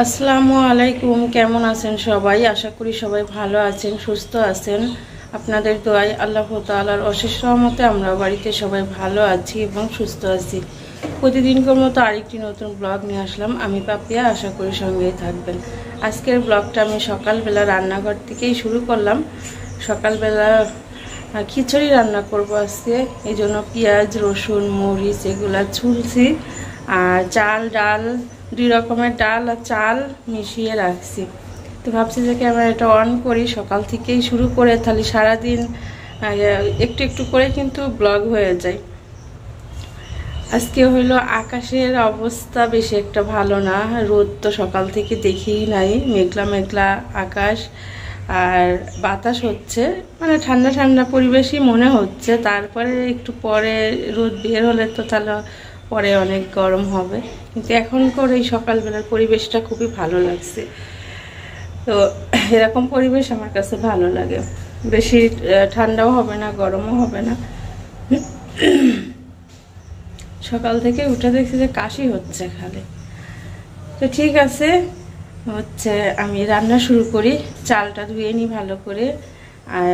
আসসালামু আলাইকুম। কেমন আছেন সবাই? আশা করি সবাই ভালো আছেন, সুস্থ আছেন। আপনাদের দোয়ায় আল্লাহ তাআলার অশেষ রহমতে আমরা বাড়িতে সবাই ভালো আছি এবং সুস্থ আছি। প্রতিদিনকার মতো আরেকটি নতুন ব্লগ নিয়ে আসলাম। আমি পাপিয়া, আশা করি সঙ্গেই থাকবেন। আজকের ব্লগটা আমি সকালবেলা রান্নাঘর থেকেই শুরু করলাম। সকালবেলা খিচুড়ি রান্না করব আজকে, এই জন্য পেঁয়াজ, রসুন, মরিচ এগুলা ছুলছি, আর চাল ডাল 2 রকমের ডাল আর চাল মিশিয়ে রাখছি। তো ভাবছি যে ক্যামেরাটা অন করি, সকাল থেকেই শুরু করে, তাহলে সারাদিন একটু একটু করে কিন্তু ব্লগ হয়ে যায়। আজকে হইলো আকাশের অবস্থা বেশি একটা ভালো না, রোদ তো সকাল থেকে দেখেই নাই, মেঘলা মেঘলা আকাশ আর বাতাস হচ্ছে, মানে ঠান্ডা ঠান্ডা পরিবেশই মনে হচ্ছে। তারপরে একটু পরে রোদ বের হলে তো তাহলে পরে অনেক গরম হবে, কিন্তু এখনকার এই সকালবেলার পরিবেশটা খুবই ভালো লাগছে। তো এরকম পরিবেশ আমার কাছে ভালো লাগে, বেশি ঠান্ডাও হবে না গরমও হবে না। সকাল থেকে উঠে দেখছি যে কাশি হচ্ছে খালি। তো ঠিক আছে, আমি রান্না শুরু করি। চালটা ধুয়ে নিই ভালো করে, আর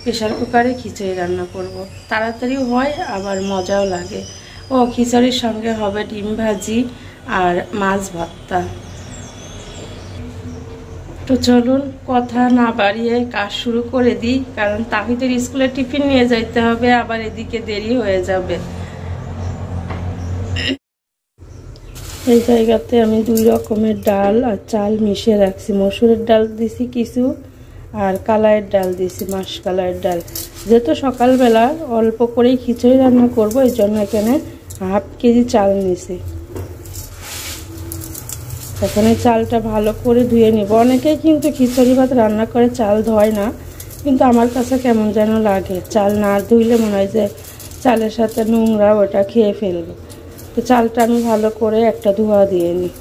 প্রেশার কুকারে খিচুড়ি রান্না করব। তাড়াতাড়িও হয় আবার মজাও লাগে। খিচুড়ির সঙ্গে হবে ডিম ভাজি আর মাছ ভর্তা। তো চলুন কথা না বাড়িয়ে কাজ শুরু করে দিই, কারণ তাহিদের স্কুলে টিফিন নিয়ে যাইতে হবে, আবার এদিকে দেরি হয়ে যাবে। এই জায়গাতে আমি 2 রকমের ডাল আর চাল মিশিয়ে রাখছি। মসুরের ডাল দিছি কিছু, আর কালাইয়ের ডাল দিছি, মাসকলাইয়ের ডাল। যেহেতু সকালবেলা অল্প করেই খিচুড়ি রান্না করব, এই জন্য এখানে ½ কেজি চাল নিছি। এখানে চালটা ভালো করে ধুয়ে নিব। অনেকেই কিন্তু খিচুড়ি ভাত রান্না করে চাল ধোয় না, কিন্তু আমার কাছে কেমন যেন লাগে, চাল না ধুইলে মনে হয় যে চালের সাথে নোংরা ওটা খেয়ে ফেলবো। তো চালটা আমি ভালো করে একটা ধোয়া দিয়ে নিই।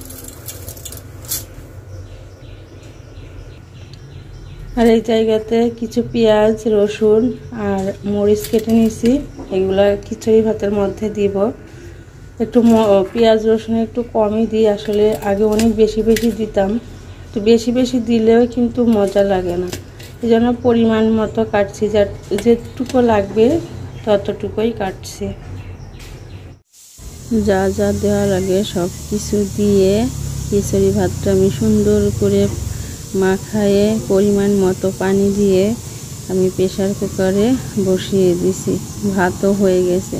আর এই জায়গাতে কিছু পেঁয়াজ, রসুন আর মরিচ কেটে নিয়েছি, এগুলা খিচুড়ি ভাতের মধ্যে দিব। একটু পেঁয়াজ রসুন একটু কমই দিই, আসলে আগে অনেক বেশি বেশি দিতাম, তো বেশি বেশি দিলেও কিন্তু মজা লাগে না, এই জন্য পরিমাণ মতো কাটছি, যেটুকু লাগবে ততটুকুই কাটছি। যা যা দেওয়া লাগে সব কিছু দিয়ে খিচুড়ি ভাতটা আমি সুন্দর করে মাখায়ে পরিমাণ মতো পানি দিয়ে আমি প্রেসার কুকারে বসিয়ে দিছি। ভাতও হয়ে গেছে,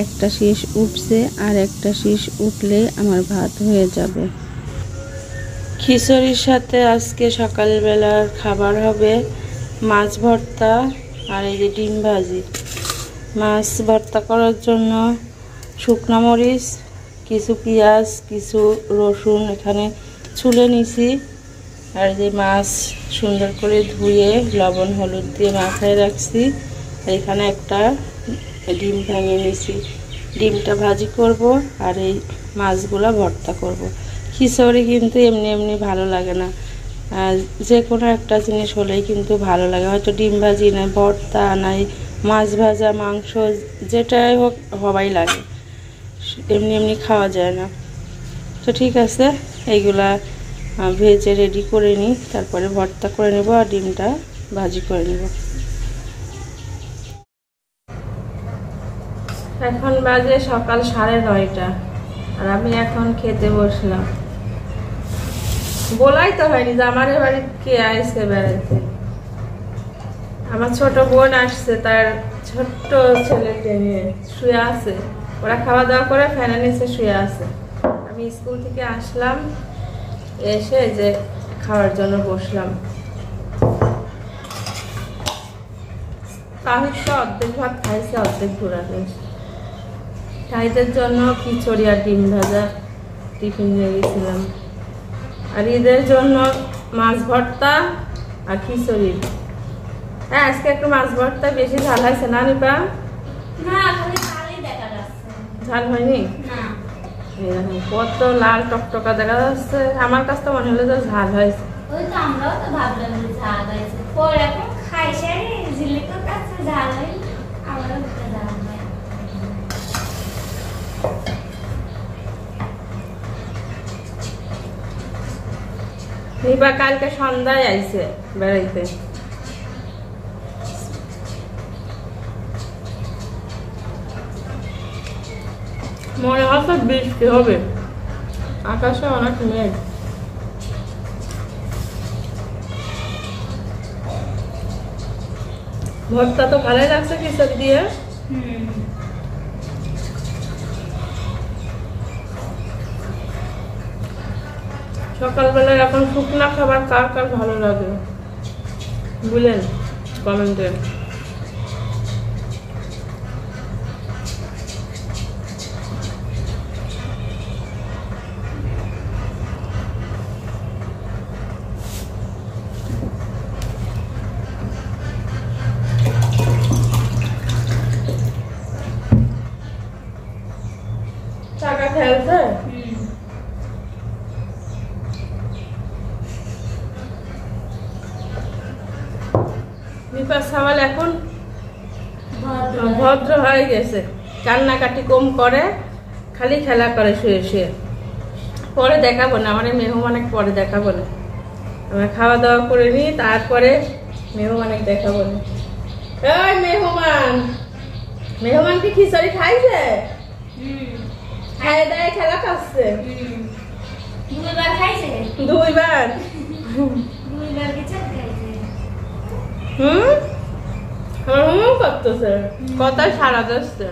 একটা শীষ উঠছে, আর একটা শীষ উঠলে আমার ভাত হয়ে যাবে। খিচুড়ির সাথে আজকে সকালবেলার খাবার হবে মাছ ভর্তা আর এই যে ডিম ভাজি। মাছ ভর্তা করার জন্য শুকনো মরিচ, কিছু পেঁয়াজ, কিছু রসুন এখানে ছুলে নিছি, আর যে মাছ সুন্দর করে ধুয়ে লবণ হলুদ দিয়ে মাখায় রাখছি। এখানে একটা ডিম ভেঙে নিছি, ডিমটা ভাজি করব আর এই মাছগুলো ভর্তা করব। খিচুড়ি কিন্তু এমনি এমনি ভালো লাগে না, যে কোনো একটা জিনিস হলেই কিন্তু ভালো লাগে, হয়তো ডিম ভাজি নাই, ভর্তা নাই, মাছ ভাজা, মাংস, যেটাই হোক হবাই লাগে, এমনি এমনি খাওয়া যায় না। তো ঠিক আছে, এইগুলা ভেজে রেডি করে নিই, তারপরে ভর্তা করে নেব আর ডিমটা ভাজি করে নেব। এখন বাজে সকাল 9:30, আর আমি এখন খেতে বসলাম। বলাই তো হয়নি যে আমার বাড়ি কে আসছে বেড়াতে। আমার ছোট বোন আসছে, তার ছোট্ট ছেলেকে নিয়ে শুয়ে আছে। ওরা খাওয়া দাওয়া করে ফ্যানের নিচে শুয়ে আছে। আমি স্কুল থেকে আসলাম, এসে যে খাওয়ার জন্য বসলাম। তাহিদ তো অর্ধেক ভাত খাইছে, অর্ধেক ঘুরা খাইছে। তাহিদের জন্য খিচুড়ি আর ডিম ভাজা টিফিন নিয়ে গেছিলাম, আর ঈদের জন্য মাছ ভর্তা আর খিচুড়ি। হ্যাঁ, আজকে একটু মাছ ভর্তা বেশি ঝাল হয়েছে না নিপা? ঝাল হয়নি, কত লাল টকটকা দেখা যাচ্ছে। আমার কাছে তো মনে হলো যে ঝাল হয়েছে। নিপা কালকে সন্ধ্যায় আইছে বেড়াইতে। মনে হচ্ছে বৃষ্টি হবে, আকাশে অনেক মেঘ। ভর্তা তো ভালোই লাগছে খিচুড়ি দিয়ে। সকালবেলা এখন শুকনা খাবার কার কার ভালো লাগে বলেন কমেন্টে। টাকা খেলছে নিপা সাওয়াল এখন ভদ্র হয়ে গেছে, কান্নাকাটি কম করে, খালি খেলা করে শুয়ে শুয়ে। পরে দেখাবো না, আমার মেহমানকে পরে দেখাবো না, আমরা খাওয়া দাওয়া করে নিই তারপরে মেহমানকে দেখাবো না। এই মেহমান কি খিচুড়ি খাইছে? খাইয়ে দেয় খেলা খাচ্ছে 2বার খাইছে, 2বার আমার করতেছে কথায় সারা যাচ্ছে।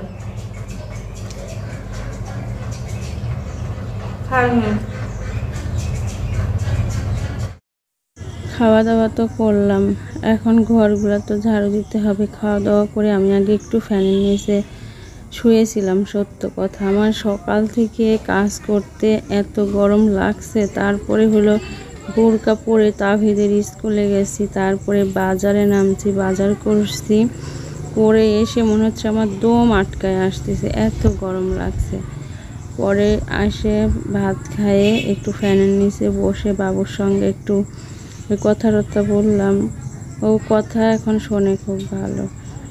খাওয়া দাওয়া তো করলাম, এখন ঘরগুলো তো ঝাড়ু দিতে হবে। খাওয়া দাওয়া করে আমি আগে একটু ফ্যানের নিচে শুয়েছিলাম। সত্য কথা, আমার সকাল থেকে কাজ করতে এত গরম লাগছে। তারপরে হলো বোরকা পরে তাহিদের স্কুলে গেছি, তারপরে বাজারে নামছি, বাজার করছি, করে এসে মনে হচ্ছে আমার দম আটকায় আসতেছে, এত গরম লাগছে। পরে আসে ভাত খাইয়ে একটু ফ্যানের নিচে বসে বাবুর সঙ্গে একটু কথাবার্তা বললাম। ও কথা এখন শোনে খুব ভালো,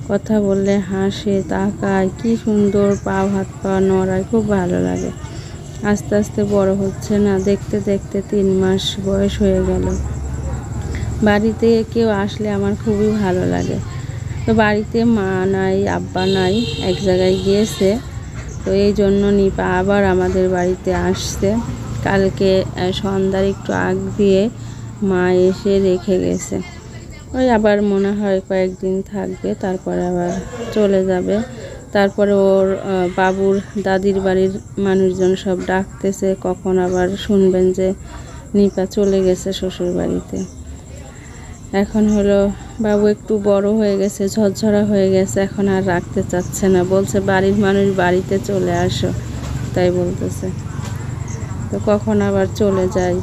কথা বললে হাসে, তাকায়, কি সুন্দর পা হাত পা নড়ায়, খুব ভালো লাগে। আস্তে আস্তে বড় হচ্ছে না, দেখতে দেখতে 3 মাস বয়স হয়ে গেল। বাড়িতে কেউ আসলে আমার খুবই ভালো লাগে। তো বাড়িতে মা নাই, আব্বা নাই, এক জায়গায় গিয়েছে। তো এই জন্য নিপা আবার আমাদের বাড়িতে আসছে। কালকে সন্ধ্যার একটু আগ দিয়ে মা এসে রেখে গেছে। ওই আবার মনে হয় কয়েকদিন থাকবে, তারপরে আবার চলে যাবে। তারপরে ওর বাবুর দাদির বাড়ির মানুষজন সব ডাকতেছে, কখন আবার শুনবেন যে নিপা চলে গেছে শ্বশুর বাড়িতে। এখন হলো বাবু একটু বড় হয়ে গেছে, ঝরঝরা হয়ে গেছে, এখন আর রাখতে চাচ্ছে না, বলছে বাড়ির মানুষ বাড়িতে চলে আসো, তাই বলতেছে। তো কখন আবার চলে যায়,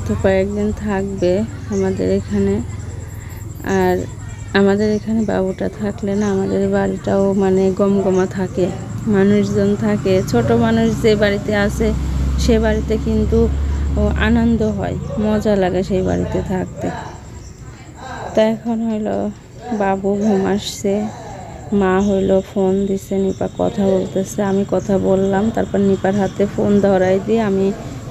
তো কয়েকদিন থাকবে আমাদের এখানে। আর আমাদের এখানে বাবুটা থাকলে না আমাদের বাড়িটাও মানে গমগমা থাকে, মানুষজন থাকে। ছোট মানুষ যে বাড়িতে আছে সে বাড়িতে কিন্তু আনন্দ হয়, মজা লাগে সেই বাড়িতে থাকতে। তো এখন হলো বাবু ঘুম আসছে, মা হইলো ফোন দিছে, নিপা কথা বলতেছে, আমি কথা বললাম, তারপর নিপার হাতে ফোন ধরাই দিয়ে আমি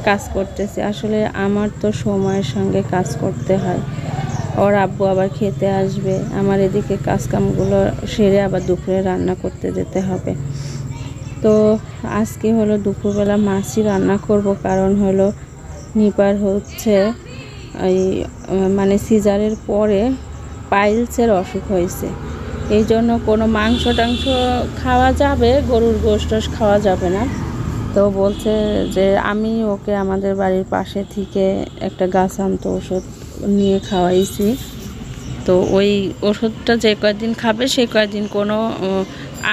কাজ করতেছি। আসলে আমার তো সময়ের সঙ্গে কাজ করতে হয়, ওর আব্বু আবার খেতে আসবে, আমার এদিকে কাজকামগুলো সেরে আবার দুপুরে রান্না করতে যেতে হবে। তো আজকে হলো দুপুরবেলা মাছই রান্না করব, কারণ হলো নিপার হচ্ছে ওই মানে সিজারের পরে পাইলসের অসুখ হয়েছে, এই জন্য কোনো মাংস টাংস খাওয়া যাবে, গরুর গোশত খাওয়া যাবে না। তো বলছে যে আমি ওকে আমাদের বাড়ির পাশে থেকে একটা গাছ আনতো ওষুধ নিয়ে খাওয়াইছি। তো ওই ওষুধটা যে কয়েকদিন খাবে সেই কয়েকদিন কোনো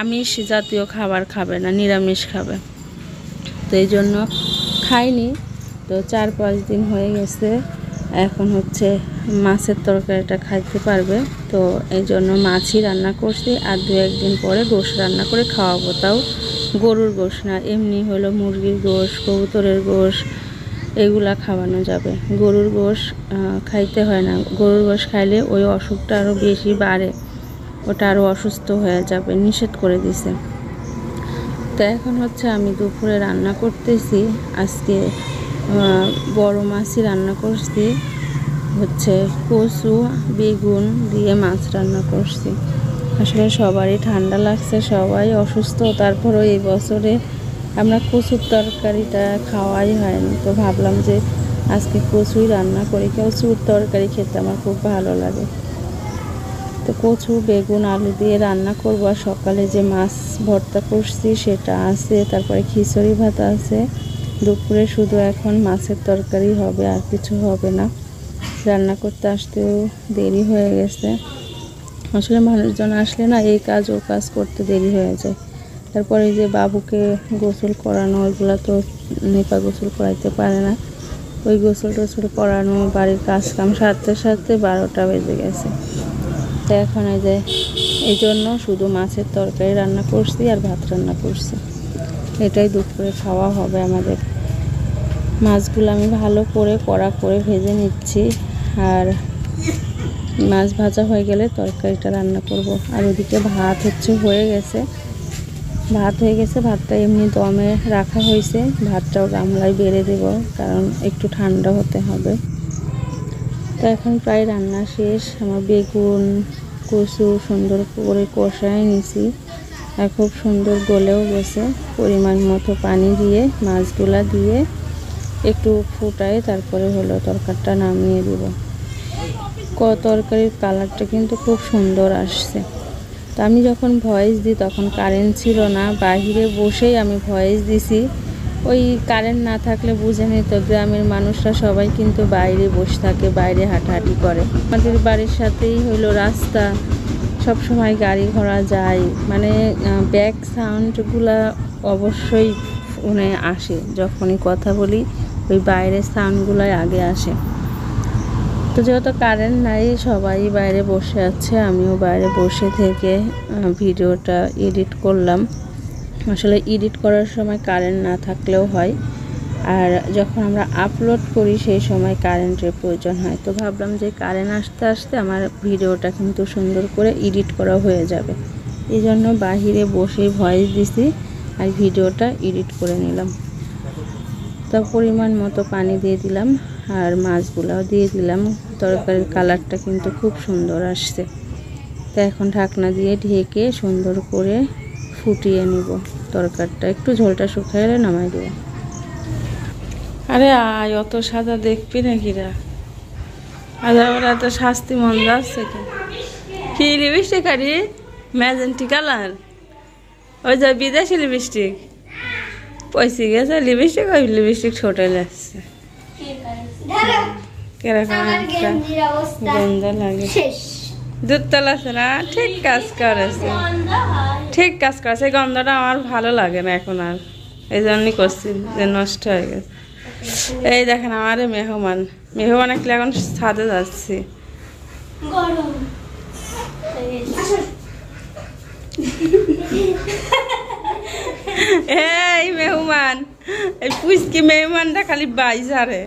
আমিষ জাতীয় খাবার খাবে না, নিরামিষ খাবে। তো এই জন্য খাইনি। তো 4-5 দিন হয়ে গেছে, এখন হচ্ছে মাছের তরকারিটা খাইতে পারবে। তো এই জন্য মাছই রান্না করছি, আর 2-1 দিন পরে গোশ রান্না করে খাওয়াবো, তাও গরুর গোশ না, এমনি হলো মুরগির গোশ, কবুতরের গোশ, এগুলা খাওয়ানো যাবে। গরুর গোশ খাইতে হয় না, গরুর গোশ খাইলে ওই অসুখটা আরও বেশি বাড়ে, ওটা আরও অসুস্থ হয়ে যাবে, নিষেধ করে দিছে। তো এখন হচ্ছে আমি দুপুরে রান্না করতেছি, আজকে বড় মাছই রান্না করছি, হচ্ছে কচু বেগুন দিয়ে মাছ রান্না করছি। আসলে সবারই ঠান্ডা লাগছে, সবাই অসুস্থ, তারপরেও এই বছরে আমরা কচুর তরকারিটা খাওয়াই হয়নি, তো ভাবলাম যে আজকে কচুই রান্না করি। কচুর তরকারি খেতে আমার খুব ভালো লাগে, তো কচু বেগুন আলু দিয়ে রান্না করবো। আর সকালে যে মাছ ভর্তা করছি সেটা আছে, তারপরে খিচুড়ি ভাত আছে। দুপুরে শুধু এখন মাছের তরকারি হবে, আর কিছু হবে না। রান্না করতে আসতেও দেরি হয়ে গেছে। আসলে মানুষজন আসলে না এই কাজ ও কাজ করতে দেরি হয়ে যায়। তারপরে যে বাবুকে গোসল করানো, ওইগুলো তো নেপা গোসল করাইতে পারে না, ওই গোসল টোসল করানো, বাড়ির কাজ কাম সারতে সারতে 12টা বেজে গেছে। তো এখন এই জন্য শুধু মাছের তরকারি রান্না করছি আর ভাত রান্না করছি, এটাই দুপুরে খাওয়া হবে আমাদের। মাছগুলো আমি ভালো করে কড়া করে ভেজে নিচ্ছি, আর মাছ ভাজা হয়ে গেলে তরকারিটা রান্না করব। আর ওদিকে ভাত হয়ে গেছে, ভাতটা এমনি দমে রাখা হয়েছে। ভাতটাও গামলায় বেড়ে দেব, কারণ একটু ঠান্ডা হতে হবে। তো এখন প্রায় রান্না শেষ। আমার বেগুন কচু সুন্দর করে কষায় নিছি, আর খুব সুন্দর গলেও গেছে। পরিমাণ মতো পানি দিয়ে মাছগুলা দিয়ে একটু ফুটায় তারপরে হলো তরকারিটা নামিয়ে দিব। তরকারির কালারটা কিন্তু খুব সুন্দর আসছে। তো আমি যখন ভয়েস দিই তখন কারেন্ট ছিল না, বাহিরে বসেই আমি ভয়েস দিছি। ওই কারেন্ট না থাকলে বুঝে নিত, গ্রামের মানুষরা সবাই কিন্তু বাইরে বসে থাকে, বাইরে হাঁটাহাঁটি করে। আমাদের বাড়ির সাথেই হইলো রাস্তা, সব সময় গাড়ি ঘোড়া যায়, মানে ব্যাক সাউন্ডগুলা অবশ্যই ফোনে আসে। যখনই কথা বলি ওই বাইরের সাউন্ডগুলাই আগে আসে। তো যেহেতু কারেন্ট নাই, সবাই বাইরে বসে আছে, আমিও বাইরে বসে থেকে ভিডিওটা এডিট করলাম। আসলে এডিট করার সময় কারেন্ট না থাকলেও হয়, আর যখন আমরা আপলোড করি সেই সময় কারেন্টের প্রয়োজন হয়। তো ভাবলাম যে কারেন্ট আসতে আসতে আমার ভিডিওটা কিন্তু সুন্দর করে এডিট করা হয়ে যাবে, এই জন্য বাহিরে বসেই ভয়েস দিছি আর ভিডিওটা এডিট করে নিলাম। তো পরিমাণ মতো পানি দিয়ে দিলাম, আর মাছগুলাও দিয়ে দিলাম। তরকারির কালারটা কিন্তু খুব সুন্দর আসছে। তো এখন ঢাকনা দিয়ে ঢেকে সুন্দর করে ফুটিয়ে নিব তরকারিটা, একটু ঝোলটা শুকাইলে নামাই দেব। আরে আয়, অত সাদা দেখবি নাকি রা? আরে ওরা তো শাস্তি মন যাচ্ছে কি লিপস্টিক? আরে ম্যাজেন্টি কালার, ওই যে বিদেশি লিপস্টিক পয়সে গেছে। লিপস্টিক ছোট লাগছে, কিরকম একটা গন্ধ লাগে। দুধ তলাছে না, ঠিক কাজ করেছে, ঠিক কাজ করেছে। এই গন্ধটা আমার ভালো লাগে না এখন আর, এই জন্যই করছি যে নষ্ট হয়ে গেছে। এই দেখেন আমার মেহমান আসলে এখন ছাদে যাচ্ছি। এই মেহমান, এই পুচকি মেহমানটা খালি বাইজারে।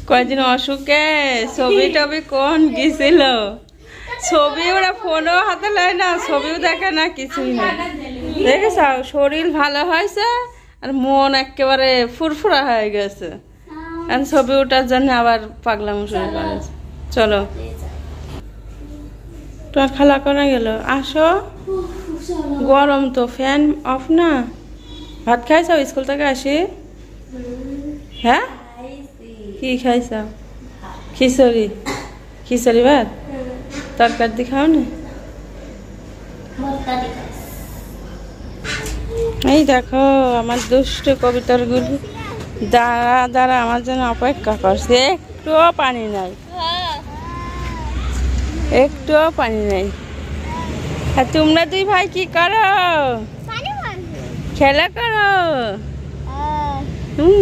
কয়েকদিন অসুখে ছবি টবি কোন গেছিল, ছবি ওরা ফোনও হাতে নেয় না, ছবিও দেখে না, কিছুই না। দেখেছ শরীর ভালো হয়েছে আর মন একেবারে ফুরফুরা হয়ে গেছে, আর ছবি ওঠার জন্য আবার পাগলামো শুরু করেছে। চলো, তোমার খালা করে গেল, আসো। গরম তো, ফ্যান অফ না। ভাত খাইছ স্কুল থেকে আসি? হ্যাঁ, কি খাইছ? খিচুড়ি ভাত, তরকারি দিয়ে খাও না? এই দেখো আমার দুষ্ট কবিতার গুলি দাঁড়া আমার জন্য অপেক্ষা করছে। একটুও পানি নাই, একটুও পানি নাই। আর তোমরা দুই ভাই কি করো? খেলা করো?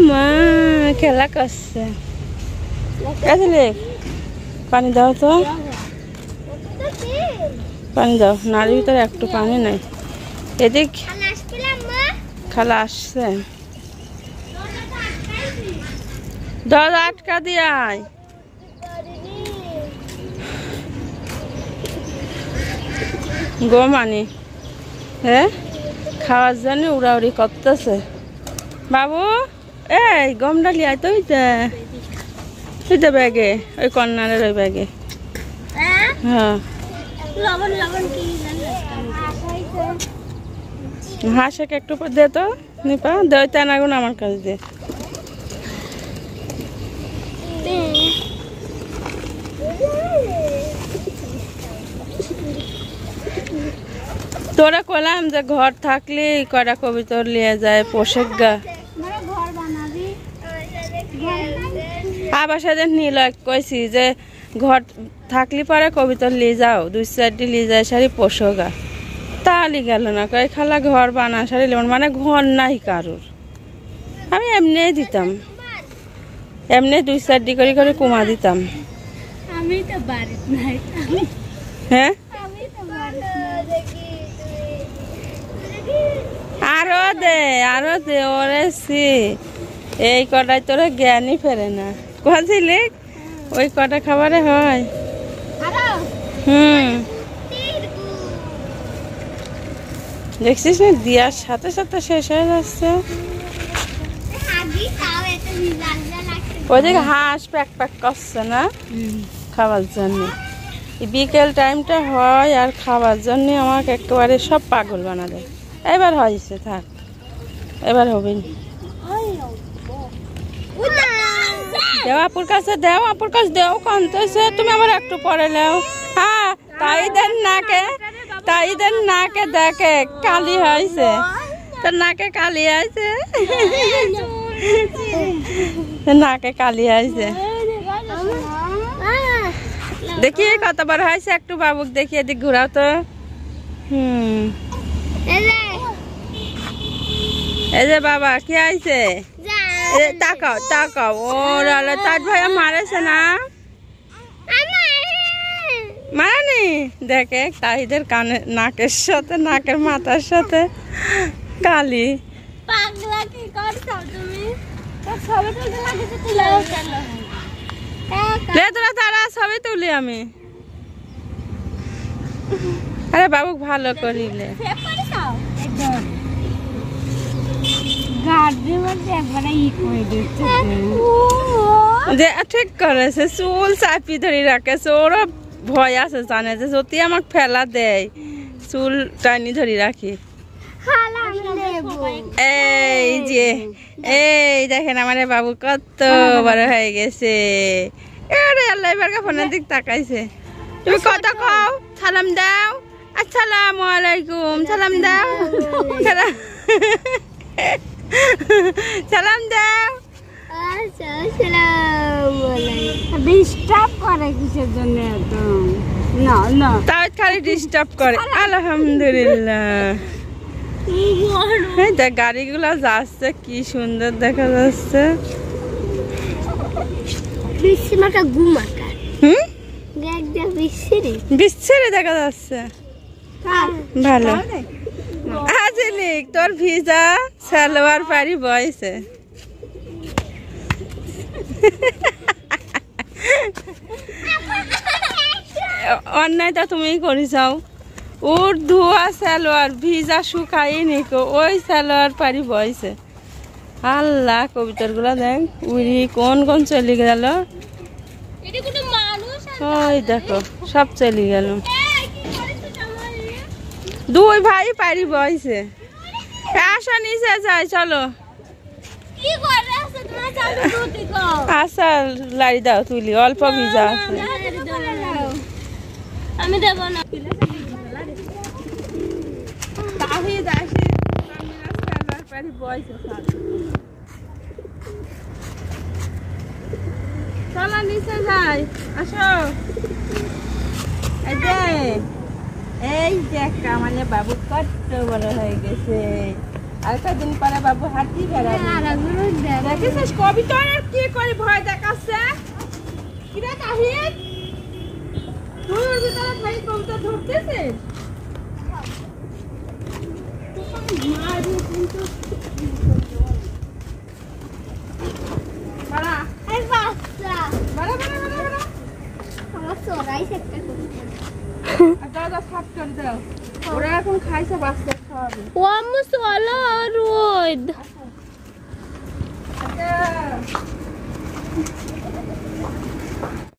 মা খেলা করছে। পানি দাও তো, পানি দাও। নারীর ভিতরে একটু পানি নাই। এদিক খালা আসছে, দরজা আটকা দিয়ে আয়। গো মানি হ্যাঁ খাওয়ার জন্য উড়াউড়ি করতেছে। বাবু এই গম ডালি আয় তো ওইটা ব্যাগে, ওই কর্নারের ওই ব্যাগে। হ্যাঁ হাঁসকে একটু দে তো নিপা, দে ওই তেনাগুন আমার কাছে দে। তোরা কলাম যে ঘর থাকলে কটা কবিতর লিয়ে যায় পোশেক গা, আবার সেদিন নিল কইছি যে ঘর থাকলে পরে কবিতর লিয়ে যাও, 2-4টি লিয়ে যায় সারি পোষগা, তাহলে গেল না কয় খালা ঘর বানা সারি মানে ঘর নাই কারোর। আমি এমনি দিতাম, এমনি 2-4টি করে করে কুমা দিতাম। হ্যাঁ আরো দে ওরে সি, এই কটাই তোরা জ্ঞানই ফেরে না। কোয়াছিলি ওই কটা খাবারে হয়। দেখছিস না দিয়ার সাথে সাথে শেষ হয়ে যাচ্ছে। ওইদিকে হাঁস প্যাক প্যাক করছে না খাবার জন্য। বিকেল টাইমটা হয় আর খাবার জন্য আমাকে একেবারে সব পাগল বানা দেয়। এবার হয়েছে থাক, এবার হবে না। দেও আপুর কাছে, দেও আপুর কাছে, দেও কানতেছে। তুমি আবার একটু পরে নাও। হ্যাঁ তাইদের নাকে দেখে কালি হয়েছে, তোর নাকে কালি আছে, নাকে কালি আছে। দেখি কতবার হয়েছে, একটু বাবুক দেখি এদিক ঘুরাও তো। এই যে বাবা কি আইছে, তাকাও তাকাও। ওর তার ভাইয়া মারেছে না, মারানি। দেখে তাইদের কানে নাকের সাথে, নাকের মাথার সাথে কালি। তোরা তারা সবই তুলি আমি। আরে বাবুক ভালো করিলে ঠিক করেছে, চুল চাপি ধরে রাখেছে। ওরও ভয় আছে, জানে যে যদি আমাকে ফেলা দেয় চুল টানি ধরে রাখি। এই যে এই দেখেন আমার বাবু কত বড় হয়ে গেছে। আল্লাহ এবার ফোনের দিক তাকাইছে। তুমি কত কও, সালাম দাও, আসসালামু আলাইকুম, সালাম দাও, সালাম দাও। ডিস্টার্ব করে কিসের জন্য? তাও খালি ডিস্টার্ব করে। আলহামদুলিল্লাহ গাড়িগুলো যাচ্ছে, কি সুন্দর দেখা যাচ্ছে। বিচ্ছিরি দেখা যাচ্ছে, ভালো। আজিলিক তোর ভিজা সালোয়ার পারি বয়সে অন্যায়টা তুমি করিসাও। ওর ধোয়া সালোয়ার ভিজা শুকাই নিকো, ওই সালোয়ার পারি বয়সে। আল্লাহ কবিতার গুলা দেখ উড়ি কোন কোন চলে গেল। ওই দেখো সব চলে গেল। দুই ভাই পারি বয়সে। আসো নিচে যাই, চলো। আচ্ছা লাড়ি দাও তুলি, অল্প ভিজা আছে। আমি দেব না। চলো নিচে যাই, আসো। এই দেখ আমার বাবু কত বড় হয়ে গেছে। আর কদিন পরে বাবু হাঁটি বেড়াবে। কবিতা কি করে ভয় দেখাচ্ছে? কিরে তাহিদ, তোর ভিতরে ভাই কবিতা ধরতেছে? গ্লাস হাত করে দাও। ওরা এখন খাইছে, বাচ্চা খাওয়াবে। ও আম্মু চলো রোদ।